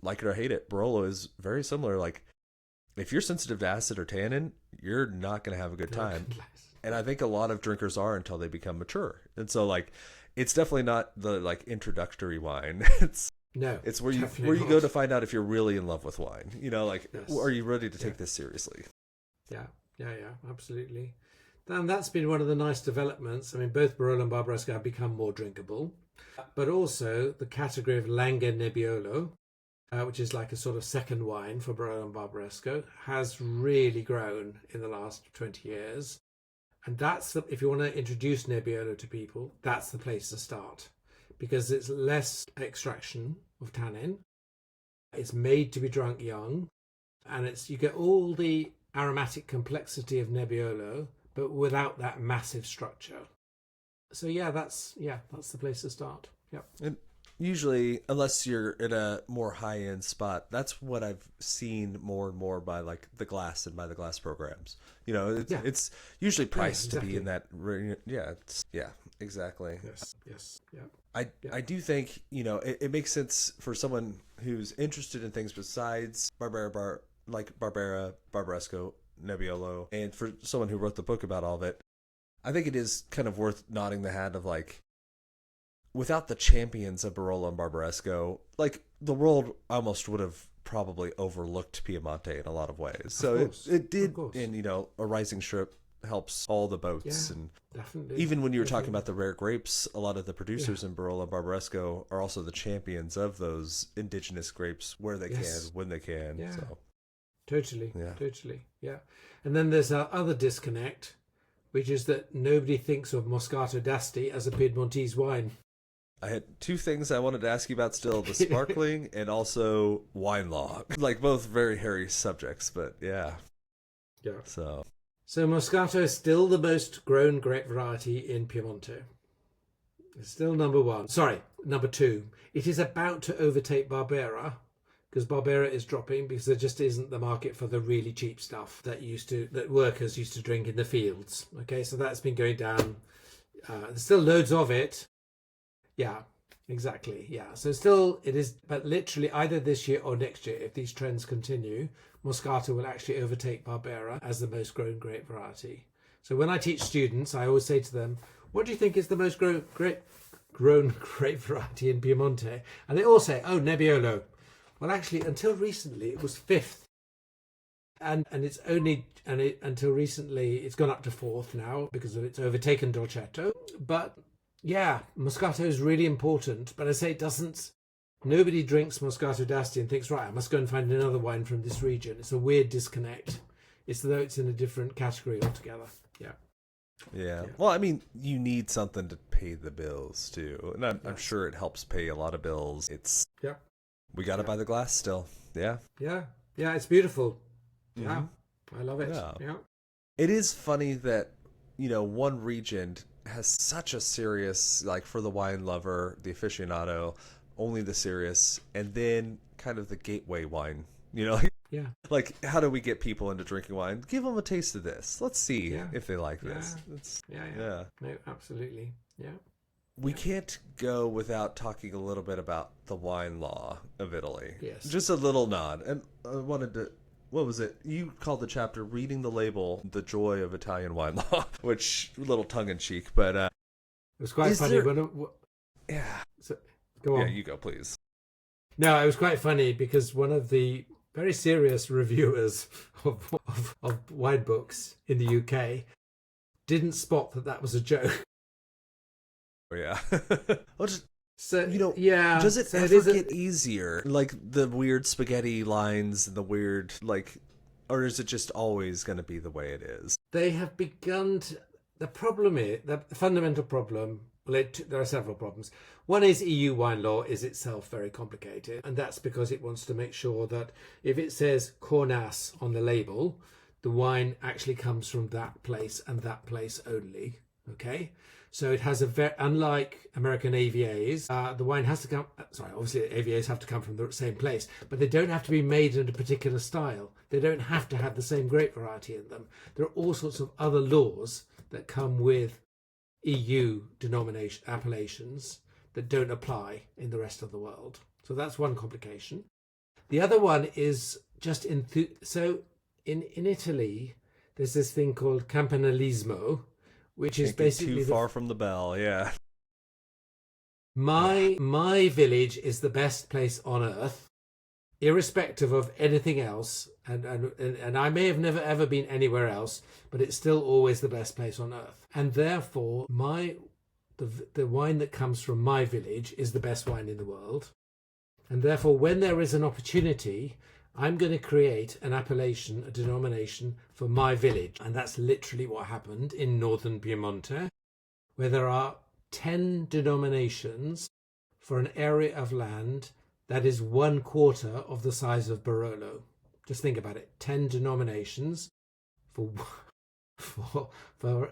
like it or hate it, Barolo is very similar. Like, if you're sensitive to acid or tannin, you're not going to have a good time. And I think a lot of drinkers are until they become mature. And so, like, it's definitely not the, like, introductory wine. It's where you go to find out if you're really in love with wine. Yes. Are you ready to take this seriously? Yeah, absolutely. And that's been one of the nice developments. Both Barolo and Barbaresco have become more drinkable, but also the category of Langhe Nebbiolo, which is like a sort of second wine for Barolo and Barbaresco, has really grown in the last 20 years. And if you want to introduce Nebbiolo to people, that's the place to start, because it's less extraction of tannin. It's made to be drunk young, and you get all the aromatic complexity of Nebbiolo, but without that massive structure. So that's the place to start. Yep. And usually, unless you're in a more high-end spot, that's what I've seen more and more by like the glass and by the glass programs. It's usually priced to be in that. Exactly. Yes. Yeah. I do think it makes sense for someone who's interested in things besides Barbera, Barbaresco, Nebbiolo, and for someone who wrote the book about all of it. I think it is kind of worth nodding the hat of like, without the champions of Barolo and Barbaresco, like the world almost would have probably overlooked Piemonte in a lot of ways. So it did, and a rising ship helps all the boats, and definitely. Even when you were talking about the rare grapes, a lot of the producers in Barolo and Barbaresco are also the champions of those indigenous grapes where they can, when they can. Yeah. So. Totally. Yeah. And then there's our other disconnect, which is that nobody thinks of Moscato d'Asti as a Piedmontese wine. I had two things I wanted to ask you about still, the sparkling and also wine law. Like both very hairy subjects, but yeah. So Moscato is still the most grown grape variety in Piemonte. It's still number two. It is about to overtake Barbera, because Barbera is dropping because there just isn't the market for the really cheap stuff that workers used to drink in the fields. Okay, so that's been going down. There's still loads of it. Yeah, exactly. Yeah, so still it is, but literally either this year or next year, if these trends continue, Moscato will actually overtake Barbera as the most grown grape variety. So when I teach students, I always say to them, what do you think is the most grown grape variety in Piemonte? And they all say, oh, Nebbiolo. Well, actually, until recently, it was fifth. And it's only, until recently, it's gone up to fourth now because it's overtaken Dolcetto. But yeah, Moscato is really important. But I say nobody drinks Moscato d'Asti and thinks, right, I must go and find another wine from this region. It's a weird disconnect. It's as though it's in a different category altogether. Yeah. Well, you need something to pay the bills too. And I'm sure it helps pay a lot of bills. We got to buy the glass still. Yeah, it's beautiful. Yeah, I love it. Yeah. It is funny that, one region has such a serious, like for the wine lover, the aficionado, only the serious, and then kind of the gateway wine, Like, how do we get people into drinking wine? Give them a taste of this. Let's see if they like this. Yeah. No, absolutely. Yeah. We can't go without talking a little bit about the wine law of Italy. Yes. Just a little nod. And I wanted to, what was it? You called the chapter Reading the Label, The Joy of Italian Wine Law, which, a little tongue-in-cheek, but... it was quite funny. So, go on. Yeah, you go, please. No, it was quite funny because one of the very serious reviewers of wine books in the UK didn't spot that was a joke. Oh, yeah. Well, just, So yeah. Does it so ever get easier? Like the weird spaghetti lines and the weird or is it just always going to be the way it is? They have begun to. The problem is the fundamental problem. There are several problems. One is EU wine law is itself very complicated, and that's because it wants to make sure that if it says Cornas on the label, the wine actually comes from that place and that place only. Okay, so it has unlike American AVAs, the wine has to come. Sorry, obviously AVAs have to come from the same place, but they don't have to be made in a particular style. They don't have to have the same grape variety in them. There are all sorts of other laws that come with EU denomination appellations that don't apply in the rest of the world. So that's one complication. The other one is just in Italy, there's this thing called campanalismo, which is basically too far from the bell. Yeah. My village is the best place on earth, irrespective of anything else, and I may have never ever been anywhere else, but it's still always the best place on earth. And therefore, the wine that comes from my village is the best wine in the world. And therefore, when there is an opportunity, I'm going to create an appellation, a denomination for my village. And that's literally what happened in northern Piemonte, where there are 10 denominations for an area of land that is 1/4 of the size of Barolo. Just think about it. 10 denominations for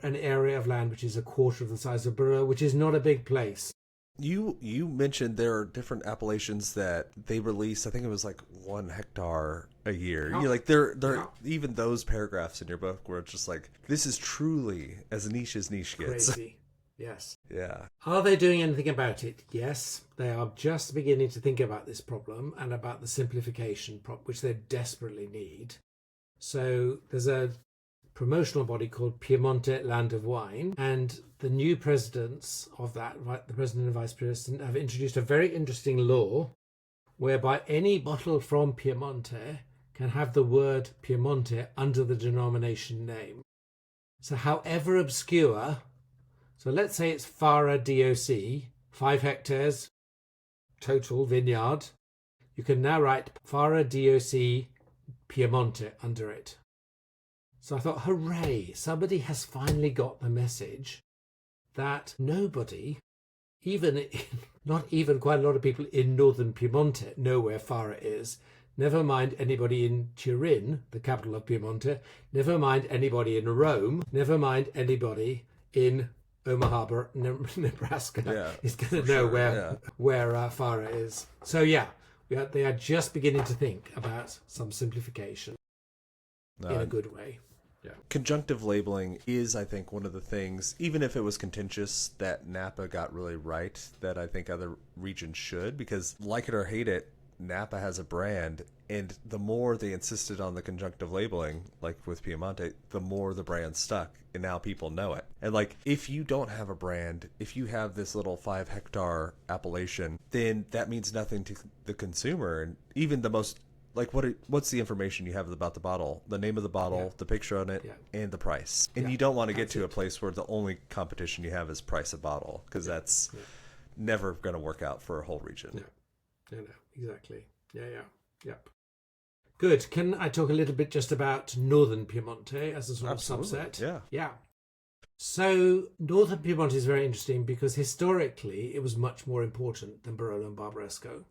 an area of land which is 1/4 of the size of Barolo, which is not a big place. You mentioned there are different appellations that they release. I think it was like 1 hectare a year. Oh, You they're even those paragraphs in your book where it's just like, this is truly as niche gets. Crazy. Yes. Yeah. Are they doing anything about it? Yes. They are just beginning to think about this problem and about the simplification which they desperately need. So there's a promotional body called Piemonte Land of Wine, and the new presidents of that, the president and vice president, have introduced a very interesting law whereby any bottle from Piemonte can have the word Piemonte under the denomination name. So however obscure, so let's say it's Fara DOC, 5 hectares, total vineyard, you can now write Fara DOC Piemonte under it. So I thought, hooray, somebody has finally got the message that nobody, not even quite a lot of people in northern Piemonte know where Fara is. Never mind anybody in Turin, the capital of Piemonte. Never mind anybody in Rome. Never mind anybody in Omaha, Nebraska is going to know where Fara is. So yeah, they are just beginning to think about some simplification in a good way. Yeah. Conjunctive labeling is, I think, one of the things, even if it was contentious, that Napa got really right, that I think other regions should, because like it or hate it, Napa has a brand, and the more they insisted on the conjunctive labeling, like with Piemonte, the more the brand stuck, and now people know it. And like, if you don't have a brand, if you have this little 5 hectare appellation, then that means nothing to the consumer, and even the most, like, what's the information you have about the bottle, the name of the bottle, the picture on it, and the price. And you don't want to get to a place where the only competition you have is price of bottle, because that's never going to work out for a whole region. No, exactly. Yep. Good. Can I talk a little bit just about northern Piemonte as a sort of subset? Yeah. So northern Piemonte is very interesting because historically it was much more important than Barolo and Barbaresco.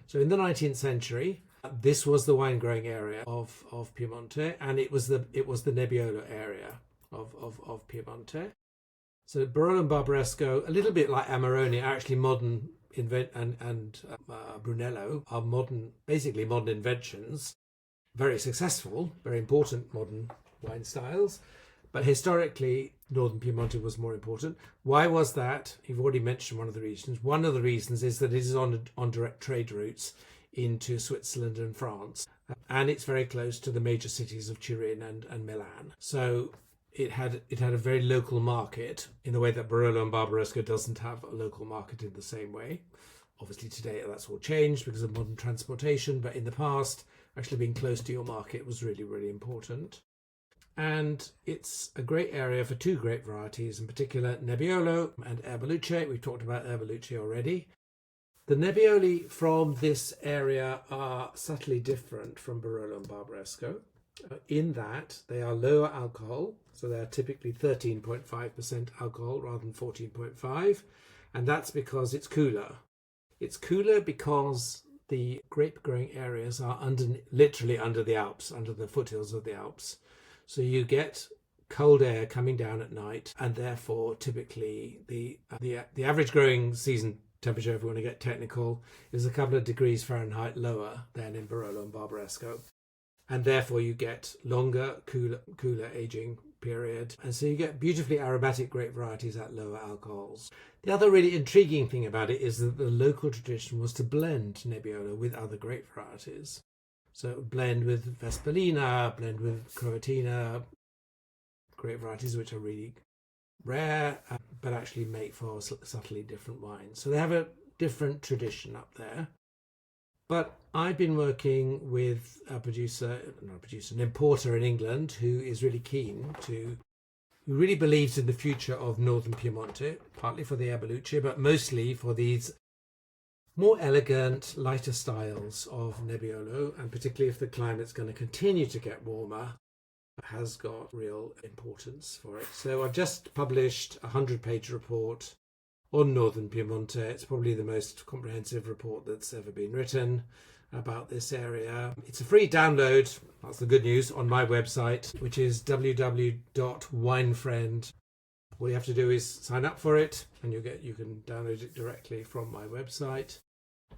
So in the 19th century, this was the wine growing area of Piemonte, and it was the Nebbiolo area of Piemonte. So Barolo and Barbaresco, a little bit like Amarone, are actually modern and Brunello are basically modern inventions, very successful, very important modern wine styles. But historically, northern Piemonte was more important. Why was that? You've already mentioned one of the reasons. One of the reasons is that it is on direct trade routes into Switzerland and France, and it's very close to the major cities of Turin and Milan. So it had a very local market in the way that Barolo and Barbaresco doesn't have a local market in the same way. Obviously today that's all changed because of modern transportation, but in the past, actually being close to your market was really, really important. And it's a great area for two grape varieties, in particular Nebbiolo and Erbaluce. We've talked about Erbaluce already. The Nebbioli from this area are subtly different from Barolo and Barbaresco in that they are lower alcohol, so they're typically 13.5% alcohol rather than 14.5%, and that's because it's cooler. It's cooler because the grape growing areas are literally under the Alps, under the foothills of the Alps. So you get cold air coming down at night, and therefore typically the average growing season temperature, if we want to get technical, is a couple of degrees Fahrenheit lower than in Barolo and Barbaresco. And therefore you get longer, cooler aging period. And so you get beautifully aromatic grape varieties at lower alcohols. The other really intriguing thing about it is that the local tradition was to blend Nebbiolo with other grape varieties. So blend with Vesperlina, blend with Croatina, grape varieties which are really rare, but actually make for subtly different wines. So they have a different tradition up there. But I've been working with an importer in England who is really who really believes in the future of Northern Piemonte, partly for the Erbaluce, but mostly for these more elegant, lighter styles of Nebbiolo, and particularly if the climate's going to continue to get warmer, has got real importance for it. So I've just published a 100-page report on Northern Piemonte. It's probably the most comprehensive report that's ever been written about this area. It's a free download, that's the good news, on my website, which is www.winefriend. All you have to do is sign up for it, and you can download it directly from my website.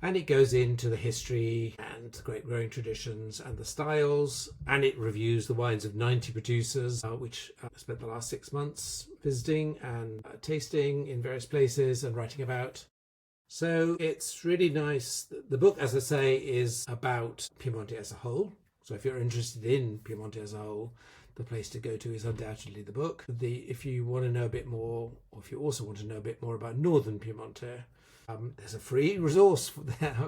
And it goes into the history and the grape growing traditions and the styles, and it reviews the wines of 90 producers, which I spent the last 6 months visiting and tasting in various places and writing about. So it's really nice. The book, as I say, is about Piemonte as a whole. So if you're interested in Piemonte as a whole, the place to go to is undoubtedly the book. If you want to know a bit more, or if you also want to know a bit more about Northern Piemonte, there's a free resource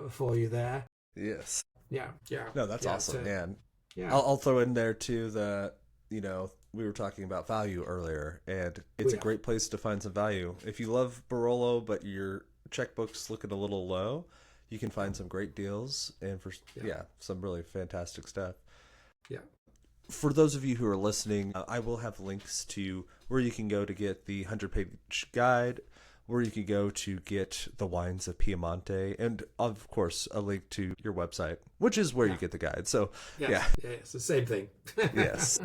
for you there. Yes. Yeah. No, that's awesome, man. Yeah. I'll throw in there too we were talking about value earlier, and it's a great place to find some value. If you love Barolo, but your checkbook's looking a little low, you can find some great deals and some really fantastic stuff. Yeah. For those of you who are listening, I will have links to where you can go to get the 100-page guide, where you can go to get the Wines of Piemonte, and of course a link to your website, which is where you get the guide. So it's the same thing. Yes.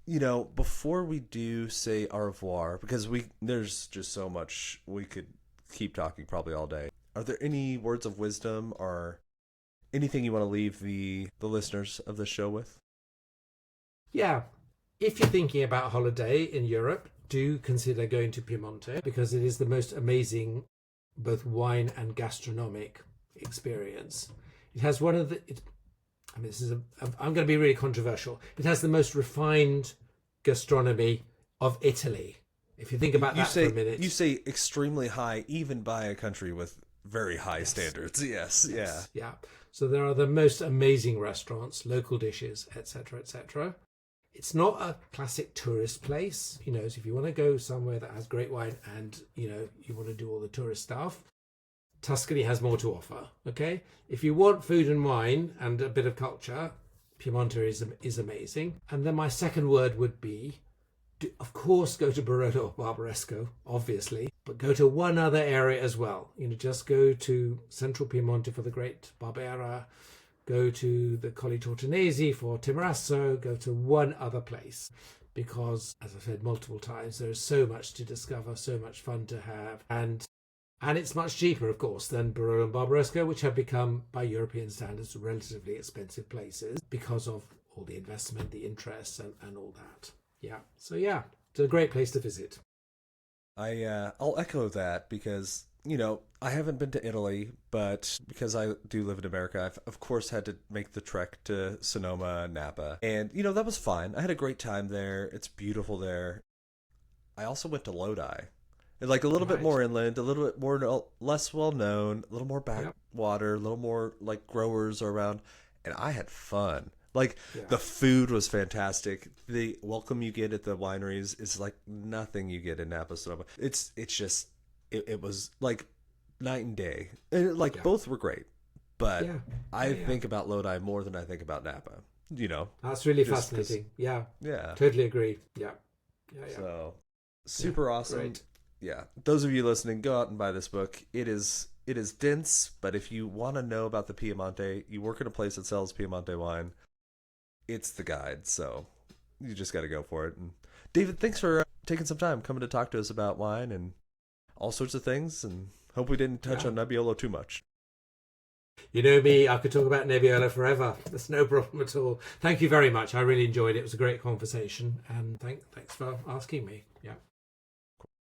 Before we do say au revoir, because there's just so much we could keep talking probably all day. Are there any words of wisdom or anything you want to leave the listeners of the show with? Yeah. If you're thinking about a holiday in Europe, do consider going to Piemonte, because it is the most amazing both wine and gastronomic experience. It has one of the... I'm going to be really controversial. It has the most refined gastronomy of Italy. If you think about that for a minute. You say extremely high, even by a country with very high standards. Yes. Yeah. So there are the most amazing restaurants, local dishes, etc., etc. It's not a classic tourist place, so if you want to go somewhere that has great wine and, you want to do all the tourist stuff, Tuscany has more to offer, okay? If you want food and wine and a bit of culture, Piemonte is amazing. And then my second word would be, of course, go to Barolo or Barbaresco, obviously, but go to one other area as well. Just go to central Piemonte for the great Barbera, go to the Colli Tortonesi for Timorasso, go to one other place, because, as I've said multiple times, there is so much to discover, so much fun to have, and it's much cheaper, of course, than Barolo and Barbaresco, which have become, by European standards, relatively expensive places because of all the investment, the interest, and all that. Yeah. So it's a great place to visit. I'll echo that because, I haven't been to Italy, but because I do live in America, I've of course had to make the trek to Sonoma, Napa. And, that was fine. I had a great time there. It's beautiful there. I also went to Lodi. Like a little bit more inland, a little bit more less well known, a little more backwater, a little more like growers around. And I had fun. Like Yeah. the food was fantastic. The welcome you get at the wineries is like nothing you get in Napa Sonoma. It's just it was like night and day. And like Yeah. both were great, but Yeah. I Yeah. think about Lodi more than I think about Napa. You know, That's really Just 'cause- fascinating. Yeah. yeah. Totally agree. Yeah. Yeah. So super awesome. Great. Yeah, those of you listening, go out and buy this book. It is dense, but if you want to know about the Piemonte, you work in a place that sells Piemonte wine, it's the guide. So you just got to go for it. And David, thanks for taking some time coming to talk to us about wine and all sorts of things. And hope we didn't touch on Nebbiolo too much. You know me, I could talk about Nebbiolo forever. There's no problem at all. Thank you very much. I really enjoyed it. It was a great conversation, and thanks for asking me. Yeah.